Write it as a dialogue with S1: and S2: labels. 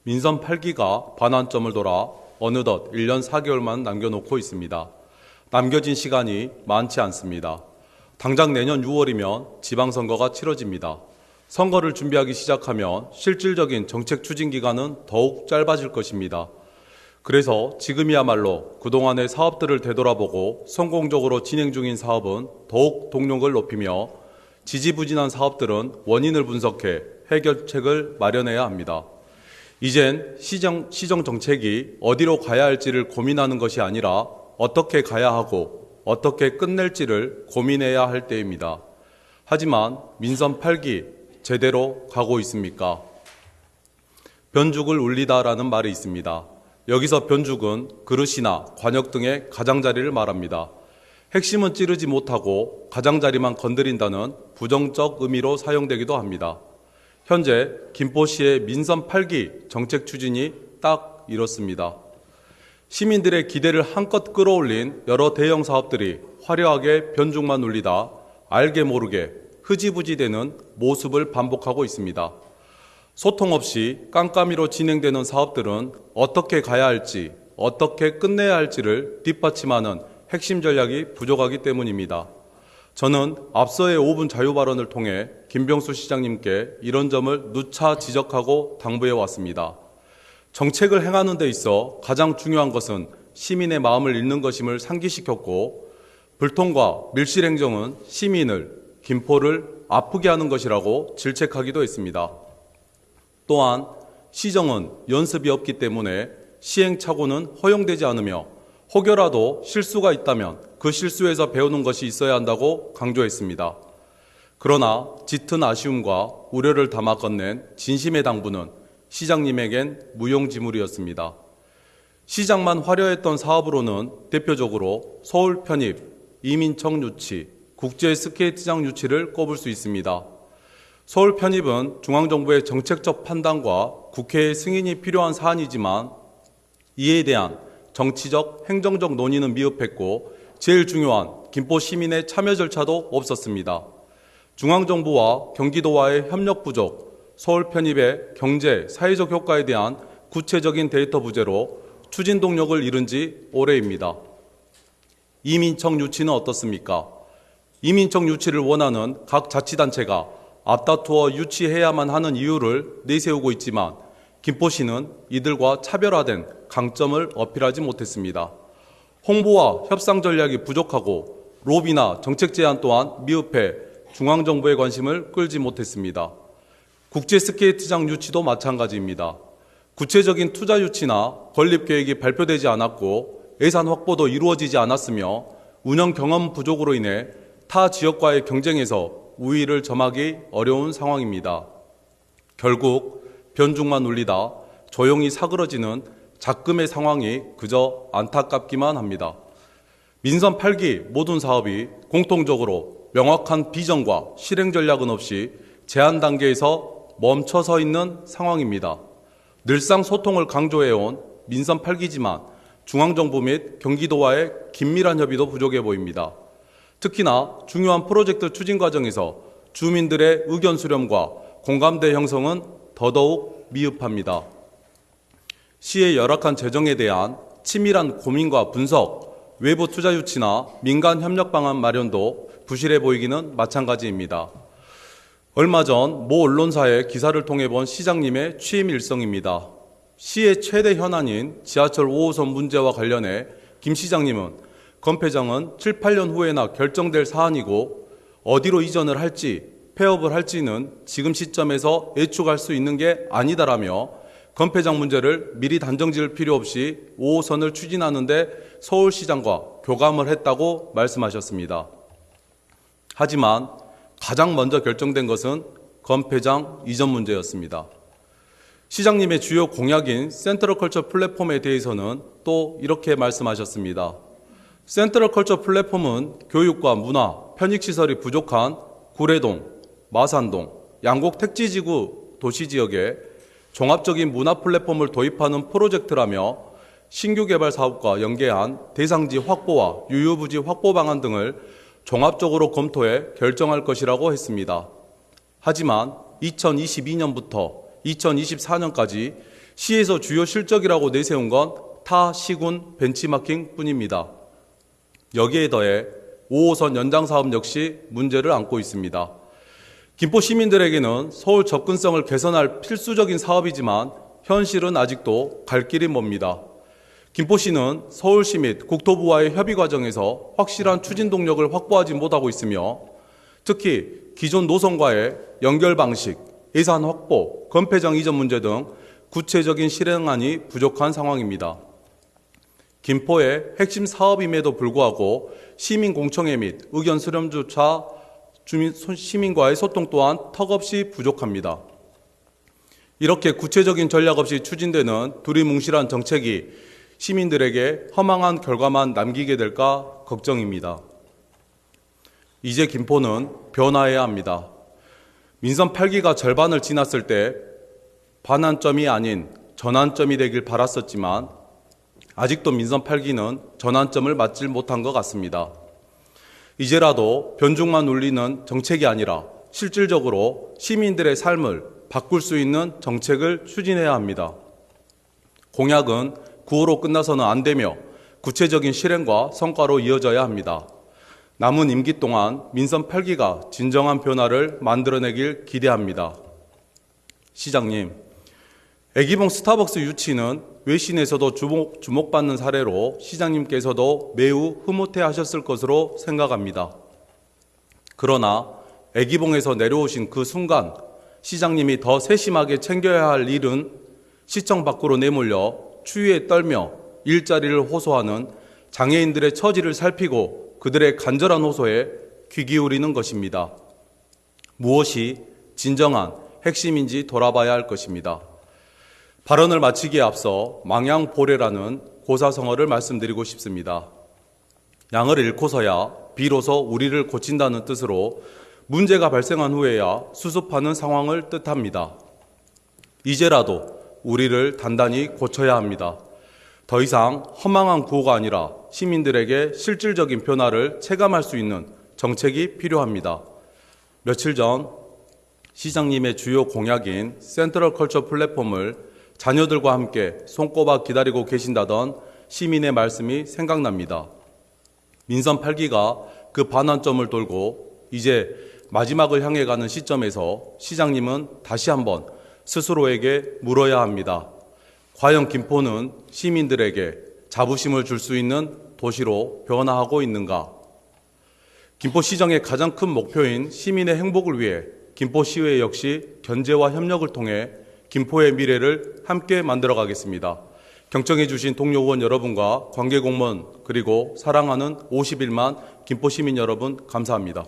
S1: 민선 8기가 반환점을 돌아 어느덧 1년 4개월만 남겨놓고 있습니다. 남겨진 시간이 많지 않습니다. 당장 내년 6월이면 지방선거가 치러집니다. 선거를 준비하기 시작하면 실질적인 정책 추진 기간은 더욱 짧아질 것입니다. 그래서 지금이야말로 그동안의 사업들을 되돌아보고 성공적으로 진행 중인 사업은 더욱 동력을 높이며 지지부진한 사업들은 원인을 분석해 해결책을 마련해야 합니다. 이젠 시정 정책이 어디로 가야 할지를 고민하는 것이 아니라 어떻게 가야 하고 어떻게 끝낼지를 고민해야 할 때입니다. 하지만 민선 8기 제대로 가고 있습니까? 변죽을 울리다라는 말이 있습니다. 여기서 변죽은 그릇이나 관역 등의 가장자리를 말합니다. 핵심은 찌르지 못하고 가장자리만 건드린다는 부정적 의미로 사용되기도 합니다. 현재 김포시의 민선 8기 정책 추진이 딱 이렇습니다. 시민들의 기대를 한껏 끌어올린 여러 대형 사업들이 화려하게 변죽만 울리다 알게 모르게 흐지부지 되는 모습을 반복하고 있습니다. 소통 없이 깜깜이로 진행되는 사업들은 어떻게 가야 할지, 어떻게 끝내야 할지를 뒷받침하는 핵심 전략이 부족하기 때문입니다. 저는 앞서의 5분 자유 발언을 통해 김병수 시장님께 이런 점을 누차 지적하고 당부해 왔습니다. 정책을 행하는 데 있어 가장 중요한 것은 시민의 마음을 읽는 것임을 상기시켰고, 불통과 밀실행정은 시민을, 김포를 아프게 하는 것이라고 질책하기도 했습니다. 또한 시정은 연습이 없기 때문에 시행착오는 허용되지 않으며 혹여라도 실수가 있다면 그 실수에서 배우는 것이 있어야 한다고 강조했습니다. 그러나 짙은 아쉬움과 우려를 담아 건넨 진심의 당부는 시장님에겐 무용지물이었습니다. 시장만 화려했던 사업으로는 대표적으로 서울 편입, 이민청 유치, 국제 스케이트장 유치를 꼽을 수 있습니다. 서울 편입은 중앙정부의 정책적 판단과 국회의 승인이 필요한 사안이지만 이에 대한 정치적, 행정적 논의는 미흡했고 제일 중요한 김포 시민의 참여 절차도 없었습니다. 중앙정부와 경기도와의 협력 부족, 서울 편입의 경제, 사회적 효과에 대한 구체적인 데이터 부재로 추진 동력을 잃은 지 오래입니다. 이민청 유치는 어떻습니까? 이민청 유치를 원하는 각 자치단체가 앞다투어 유치해야만 하는 이유를 내세우고 있지만 김포시는 이들과 차별화된 강점을 어필하지 못했습니다. 홍보와 협상 전략이 부족하고 로비나 정책 제안 또한 미흡해 중앙정부의 관심을 끌지 못했습니다. 국제 스케이트장 유치도 마찬가지입니다. 구체적인 투자 유치나 건립 계획이 발표되지 않았고 예산 확보도 이루어지지 않았으며 운영 경험 부족으로 인해 타 지역과의 경쟁에서 우위를 점하기 어려운 상황입니다. 결국 변죽만 울리다 조용히 사그러지는 작금의 상황이 그저 안타깝기만 합니다. 민선 8기 모든 사업이 공통적으로 명확한 비전과 실행 전략은 없이 제안 단계에서 멈춰서 있는 상황입니다. 늘상 소통을 강조해온 민선 8기지만 중앙정부 및 경기도와의 긴밀한 협의도 부족해 보입니다. 특히나 중요한 프로젝트 추진 과정에서 주민들의 의견 수렴과 공감대 형성은 더더욱 미흡합니다. 시의 열악한 재정에 대한 치밀한 고민과 분석, 외부 투자 유치나 민간 협력 방안 마련도 부실해 보이기는 마찬가지입니다. 얼마 전 모 언론사의 기사를 통해 본 시장님의 취임 일성입니다. 시의 최대 현안인 지하철 5호선 문제와 관련해 김 시장님은 건폐장은 7, 8년 후에나 결정될 사안이고 어디로 이전을 할지 폐업을 할지는 지금 시점에서 예측할 수 있는 게 아니다라며 건폐장 문제를 미리 단정 지을 필요 없이 5호선을 추진하는데 서울시장과 교감을 했다고 말씀하셨습니다. 하지만 가장 먼저 결정된 것은 건폐장 이전 문제였습니다. 시장님의 주요 공약인 센트럴컬처 플랫폼에 대해서는 또 이렇게 말씀하셨습니다. 센트럴컬처 플랫폼은 교육과 문화, 편익시설이 부족한 구례동, 마산동, 양곡 택지지구 도시지역에 종합적인 문화 플랫폼을 도입하는 프로젝트라며 신규 개발 사업과 연계한 대상지 확보와 유효부지 확보 방안 등을 종합적으로 검토해 결정할 것이라고 했습니다. 하지만 2022년부터 2024년까지 시에서 주요 실적이라고 내세운 건 타 시군 벤치마킹 뿐입니다. 여기에 더해 5호선 연장 사업 역시 문제를 안고 있습니다. 김포 시민들에게는 서울 접근성을 개선할 필수적인 사업이지만 현실은 아직도 갈 길이 멉니다. 김포시는 서울시 및 국토부와의 협의 과정에서 확실한 추진 동력을 확보하지 못하고 있으며 특히 기존 노선과의 연결 방식, 예산 확보, 건폐장 이전 문제 등 구체적인 실행안이 부족한 상황입니다. 김포의 핵심 사업임에도 불구하고 시민 공청회 및 의견 수렴조차 시민과의 소통 또한 턱없이 부족합니다. 이렇게 구체적인 전략 없이 추진되는 두리뭉실한 정책이 시민들에게 허망한 결과만 남기게 될까 걱정입니다. 이제 김포는 변화해야 합니다. 민선 8기가 절반을 지났을 때 반환점이 아닌 전환점이 되길 바랐었지만 아직도 민선 8기는 전환점을 맞지 못한 것 같습니다. 이제라도 변죽만 울리는 정책이 아니라 실질적으로 시민들의 삶을 바꿀 수 있는 정책을 추진해야 합니다. 공약은 구호로 끝나서는 안 되며 구체적인 실행과 성과로 이어져야 합니다. 남은 임기 동안 민선 8기가 진정한 변화를 만들어내길 기대합니다. 시장님, 애기봉 스타벅스 유치는 외신에서도 주목받는 사례로 시장님께서도 매우 흐뭇해하셨을 것으로 생각합니다. 그러나 애기봉에서 내려오신 그 순간 시장님이 더 세심하게 챙겨야 할 일은 시청 밖으로 내몰려 추위에 떨며 일자리를 호소하는 장애인들의 처지를 살피고 그들의 간절한 호소에 귀 기울이는 것입니다. 무엇이 진정한 핵심인지 돌아봐야 할 것입니다. 발언을 마치기에 앞서 망양보례라는 고사성어를 말씀드리고 싶습니다. 양을 잃고서야 비로소 우리를 고친다는 뜻으로 문제가 발생한 후에야 수습하는 상황을 뜻합니다. 이제라도 우리를 단단히 고쳐야 합니다. 더 이상 허망한 구호가 아니라 시민들에게 실질적인 변화를 체감할 수 있는 정책이 필요합니다. 며칠 전 시장님의 주요 공약인 센트럴 컬처 플랫폼을 자녀들과 함께 손꼽아 기다리고 계신다던 시민의 말씀이 생각납니다. 민선 8기가 그 반환점을 돌고 이제 마지막을 향해 가는 시점에서 시장님은 다시 한번 스스로에게 물어야 합니다. 과연 김포는 시민들에게 자부심을 줄 수 있는 도시로 변화하고 있는가? 김포시정의 가장 큰 목표인 시민의 행복을 위해 김포시의회 역시 견제와 협력을 통해 김포의 미래를 함께 만들어가겠습니다. 경청해 주신 동료 의원 여러분과 관계공무원 그리고 사랑하는 51만 김포시민 여러분 감사합니다.